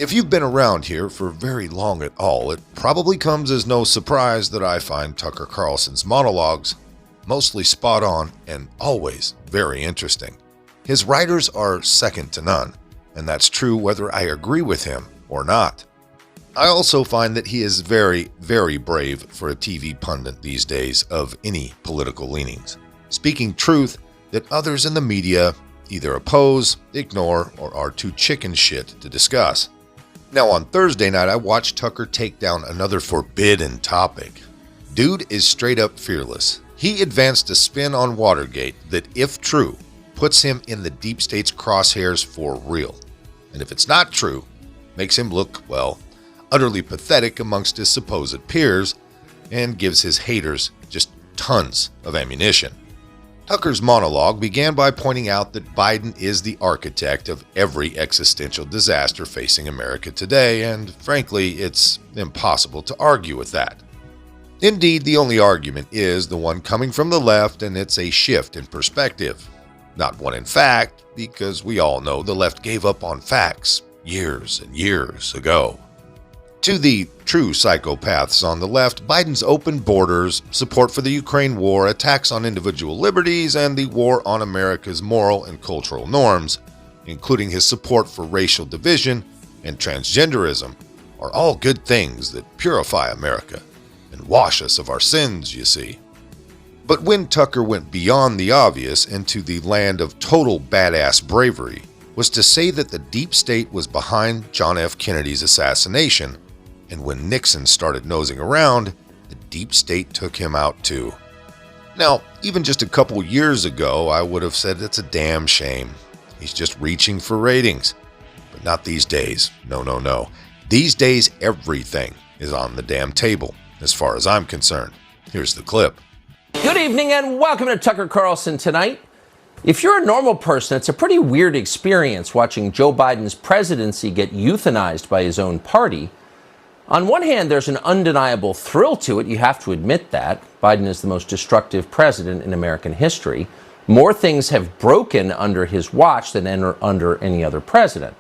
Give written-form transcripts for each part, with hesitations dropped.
If you've been around here for very long at all, it probably comes as no surprise that I find Tucker Carlson's monologues mostly spot on and always very interesting. His writers are second to none, and that's true whether I agree with him or not. I also find that he is very, very brave for a TV pundit these days of any political leanings, speaking truth that others in the media either oppose, ignore, or are too chicken shit to discuss. Now on Thursday night, I watched Tucker take down another forbidden topic. Dude is straight up fearless. He advanced a spin on Watergate that, if true, puts him in the deep state's crosshairs for real. And if it's not true, makes him look, well, utterly pathetic amongst his supposed peers and gives his haters just tons of ammunition. Tucker's monologue began by pointing out that Biden is the architect of every existential disaster facing America today, and frankly, it's impossible to argue with that. Indeed, the only argument is the one coming from the left, and it's a shift in perspective. Not one in fact, because we all know the left gave up on facts years and years ago. To the true psychopaths on the left, Biden's open borders, support for the Ukraine war, attacks on individual liberties, and the war on America's moral and cultural norms, including his support for racial division and transgenderism, are all good things that purify America and wash us of our sins, you see. But when Tucker went beyond the obvious into the land of total badass bravery, was to say that the deep state was behind John F. Kennedy's assassination, and when Nixon started nosing around, the deep state took him out too. Now, even just a couple years ago, I would have said it's a damn shame. He's just reaching for ratings. But not these days. No. These days, everything is on the damn table, as far as I'm concerned. Here's the clip. Good evening and welcome to Tucker Carlson Tonight. If you're a normal person, it's a pretty weird experience watching Joe Biden's presidency get euthanized by his own party. On one hand, there's an undeniable thrill to it. You have to admit that. Biden is the most destructive president in American history. More things have broken under his watch than under any other president.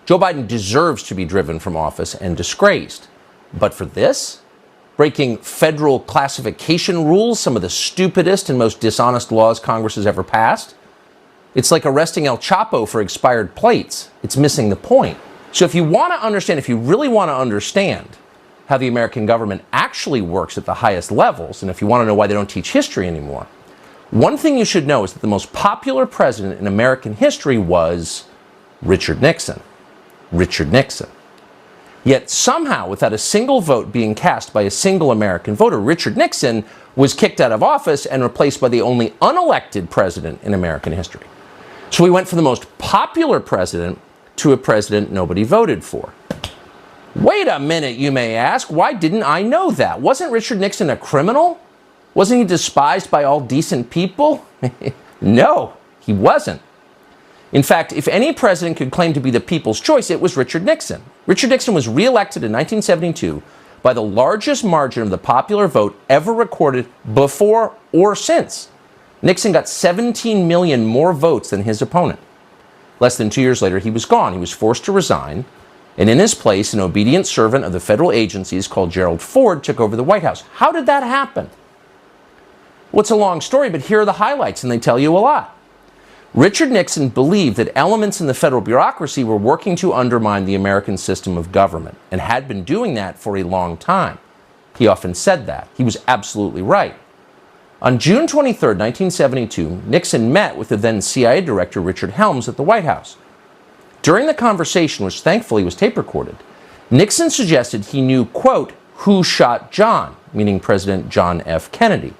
Joe Biden deserves to be driven from office and disgraced. But for this? Breaking federal classification rules, some of the stupidest and most dishonest laws Congress has ever passed? It's like arresting El Chapo for expired plates. It's missing the point. So if you want to understand, if you really want to understand how the American government actually works at the highest levels, and if you want to know why they don't teach history anymore, one thing you should know is that the most popular president in American history was Richard Nixon. Richard Nixon. Yet somehow, without a single vote being cast by a single American voter, Richard Nixon was kicked out of office and replaced by the only unelected president in American history. So we went from the most popular president to a president nobody voted for. Wait a minute, you may ask. Why didn't I know that? Wasn't Richard Nixon a criminal? Wasn't he despised by all decent people? No, he wasn't. In fact, if any president could claim to be the people's choice, it was Richard Nixon. Richard Nixon was reelected in 1972 by the largest margin of the popular vote ever recorded before or since. Nixon got 17 million more votes than his opponent. Less than 2 years later, he was gone. He was forced to resign. And in his place, an obedient servant of the federal agencies called Gerald Ford took over the White House. How did that happen? Well, it's a long story, but here are the highlights, and they tell you a lot. Richard Nixon believed that elements in the federal bureaucracy were working to undermine the American system of government, and had been doing that for a long time. He often said that. He was absolutely right. On June 23, 1972, Nixon met with the then CIA Director Richard Helms at the White House. During the conversation, which thankfully was tape recorded, Nixon suggested he knew, quote, who shot John, meaning President John F. Kennedy.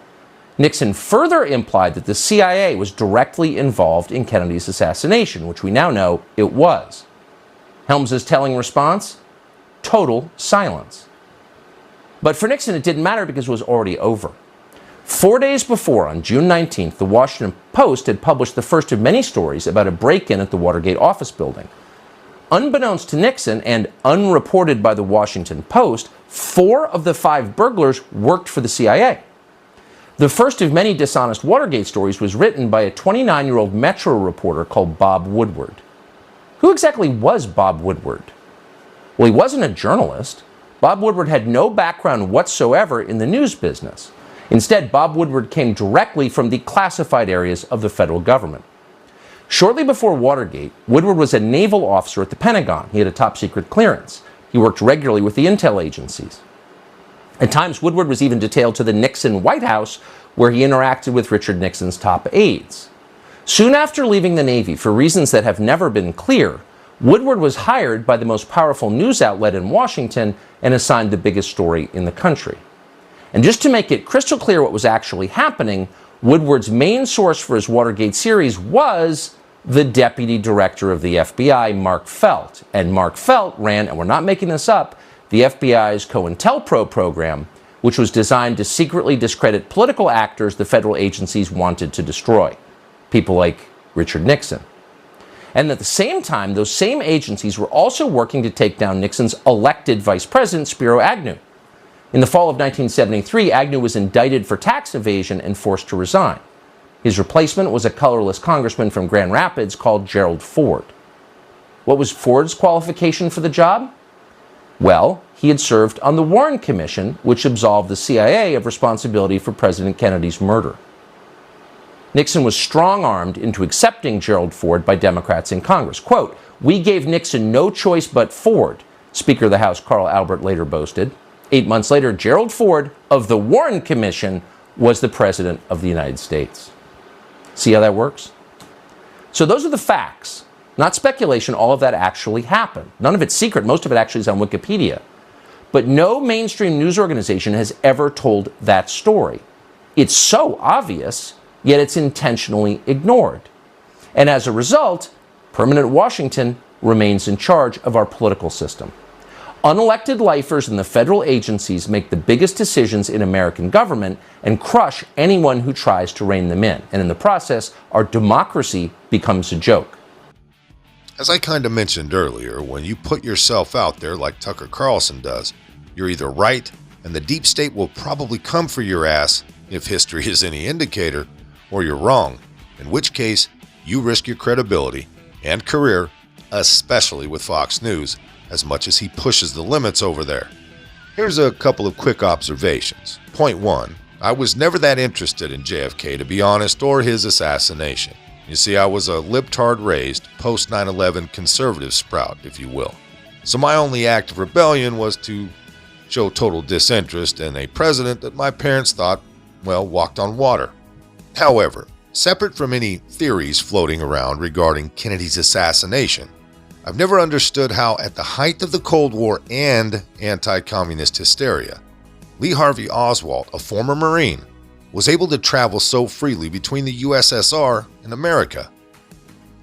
Nixon further implied that the CIA was directly involved in Kennedy's assassination, which we now know it was. Helms's telling response? Total silence. But for Nixon, it didn't matter because it was already over. 4 days before, on June 19th, the Washington Post had published the first of many stories about a break-in at the Watergate office building. Unbeknownst to Nixon and unreported by the Washington Post, 4 of the 5 burglars worked for the CIA. The first of many dishonest Watergate stories was written by a 29-year-old Metro reporter called Bob Woodward. Who exactly was Bob Woodward? Well, he wasn't a journalist. Bob Woodward had no background whatsoever in the news business. Instead, Bob Woodward came directly from the classified areas of the federal government. Shortly before Watergate, Woodward was a naval officer at the Pentagon. He had a top-secret clearance. He worked regularly with the intel agencies. At times, Woodward was even detailed to the Nixon White House, where he interacted with Richard Nixon's top aides. Soon after leaving the Navy, for reasons that have never been clear, Woodward was hired by the most powerful news outlet in Washington and assigned the biggest story in the country. And just to make it crystal clear what was actually happening, Woodward's main source for his Watergate series was the deputy director of the FBI, Mark Felt. And Mark Felt ran, and we're not making this up, the FBI's COINTELPRO program, which was designed to secretly discredit political actors the federal agencies wanted to destroy, people like Richard Nixon. And at the same time, those same agencies were also working to take down Nixon's elected vice president, Spiro Agnew. In the fall of 1973, Agnew was indicted for tax evasion and forced to resign. His replacement was a colorless congressman from Grand Rapids called Gerald Ford. What was Ford's qualification for the job? Well, he had served on the Warren Commission, which absolved the CIA of responsibility for President Kennedy's murder. Nixon was strong-armed into accepting Gerald Ford by Democrats in Congress. Quote, "We gave Nixon no choice but Ford," Speaker of the House Carl Albert later boasted. 8 months later, Gerald Ford of the Warren Commission was the President of the United States. See how that works? So those are the facts, not speculation. All of that actually happened. None of it's secret. Most of it actually is on Wikipedia. But no mainstream news organization has ever told that story. It's so obvious, yet it's intentionally ignored. And as a result, permanent Washington remains in charge of our political system. Unelected lifers in the federal agencies make the biggest decisions in American government and crush anyone who tries to rein them in. And in the process, our democracy becomes a joke. As I kind of mentioned earlier, when you put yourself out there like Tucker Carlson does, you're either right, and the deep state will probably come for your ass if history is any indicator, or you're wrong, in which case you risk your credibility and career, especially with Fox News, as much as he pushes the limits over there. Here's a couple of quick observations. Point 1, I was never that interested in JFK, to be honest, or his assassination. You see, I was a libtard-raised, post-9/11 conservative sprout, if you will. So my only act of rebellion was to show total disinterest in a president that my parents thought, well, walked on water. However, separate from any theories floating around regarding Kennedy's assassination, I've never understood how, at the height of the Cold War and anti-communist hysteria, Lee Harvey Oswald, a former Marine, was able to travel so freely between the USSR and America.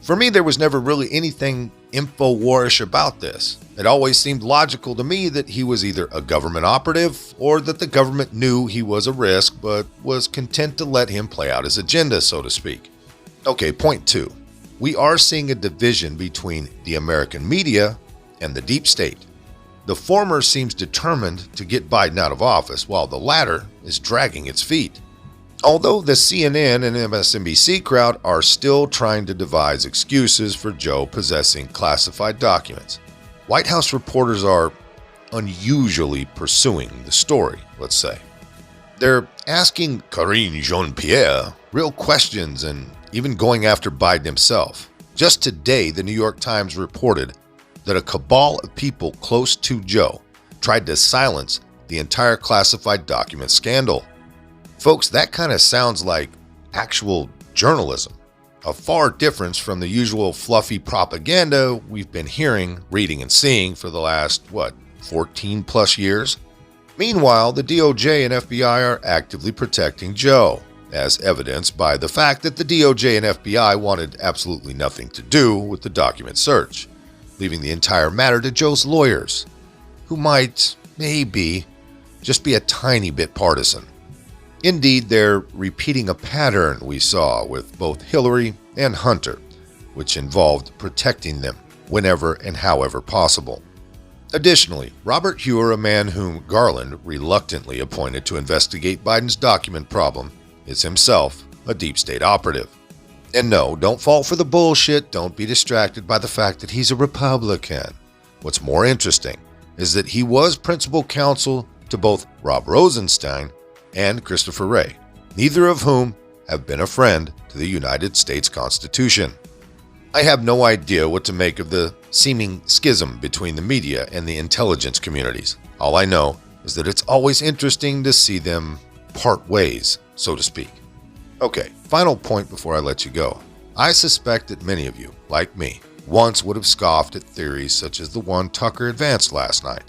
For me, there was never really anything info-warish about this. It always seemed logical to me that he was either a government operative or that the government knew he was a risk but was content to let him play out his agenda, so to speak. Okay, point 2. We are seeing a division between the American media and the deep state. The former seems determined to get Biden out of office, while the latter is dragging its feet. Although the CNN and MSNBC crowd are still trying to devise excuses for Joe possessing classified documents, White House reporters are unusually pursuing the story, let's say. They're asking Karine Jean-Pierre real questions and even going after Biden himself. Just today, the New York Times reported that a cabal of people close to Joe tried to silence the entire classified document scandal. Folks, that kind of sounds like actual journalism, a far difference from the usual fluffy propaganda we've been hearing, reading, and seeing for the last, 14 plus years? Meanwhile, the DOJ and FBI are actively protecting Joe, as evidenced by the fact that the DOJ and FBI wanted absolutely nothing to do with the document search, leaving the entire matter to Joe's lawyers, who might, maybe, just be a tiny bit partisan. Indeed, they're repeating a pattern we saw with both Hillary and Hunter, which involved protecting them whenever and however possible. Additionally, Robert Heuer, a man whom Garland reluctantly appointed to investigate Biden's document problem, is himself a deep state operative. And no, don't fall for the bullshit, don't be distracted by the fact that he's a Republican. What's more interesting is that he was principal counsel to both Rob Rosenstein and Christopher Wray, neither of whom have been a friend to the United States Constitution. I have no idea what to make of the seeming schism between the media and the intelligence communities. All I know is that it's always interesting to see them part ways, so to speak. Okay, final point before I let you go. I suspect that many of you, like me, once would have scoffed at theories such as the one Tucker advanced last night.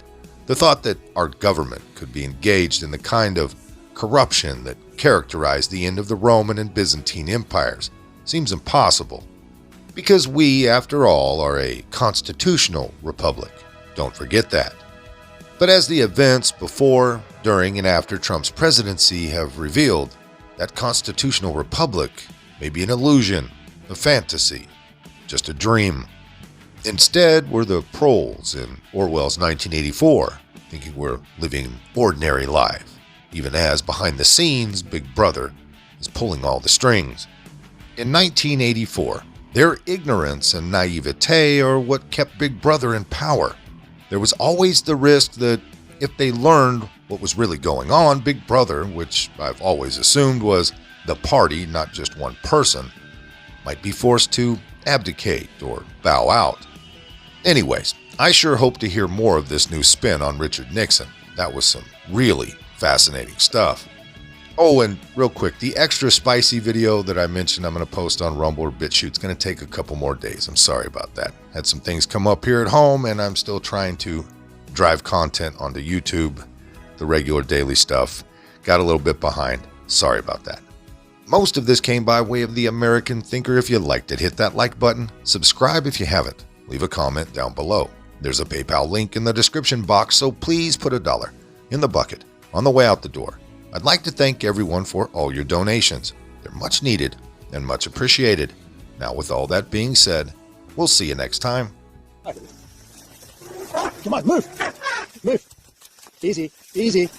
The thought that our government could be engaged in the kind of corruption that characterized the end of the Roman and Byzantine empires seems impossible. Because we, after all, are a constitutional republic. Don't forget that. But as the events before, during, and after Trump's presidency have revealed, that constitutional republic may be an illusion, a fantasy, just a dream. Instead, we're the proles in Orwell's 1984, thinking we're living ordinary life, even as behind the scenes, Big Brother is pulling all the strings. In 1984, their ignorance and naivete are what kept Big Brother in power. There was always the risk that if they learned what was really going on, Big Brother, which I've always assumed was the party, not just one person, might be forced to abdicate or bow out. Anyways, I sure hope to hear more of this new spin on Richard Nixon. That was some really fascinating stuff. Oh, and real quick, the extra spicy video that I mentioned I'm going to post on Rumble or BitChute is going to take a couple more days. I'm sorry about that. Had some things come up here at home, and I'm still trying to drive content onto YouTube. The regular daily stuff got a little bit behind. Sorry about that. Most of this came by way of the American Thinker. If you liked it, hit that like button. Subscribe if you haven't. Leave a comment down below. There's a PayPal link in the description box, so please put $1 in the bucket on the way out the door. I'd like to thank everyone for all your donations. They're much needed and much appreciated. Now, with all that being said, we'll see you next time. Come on, move. Move. Easy, easy.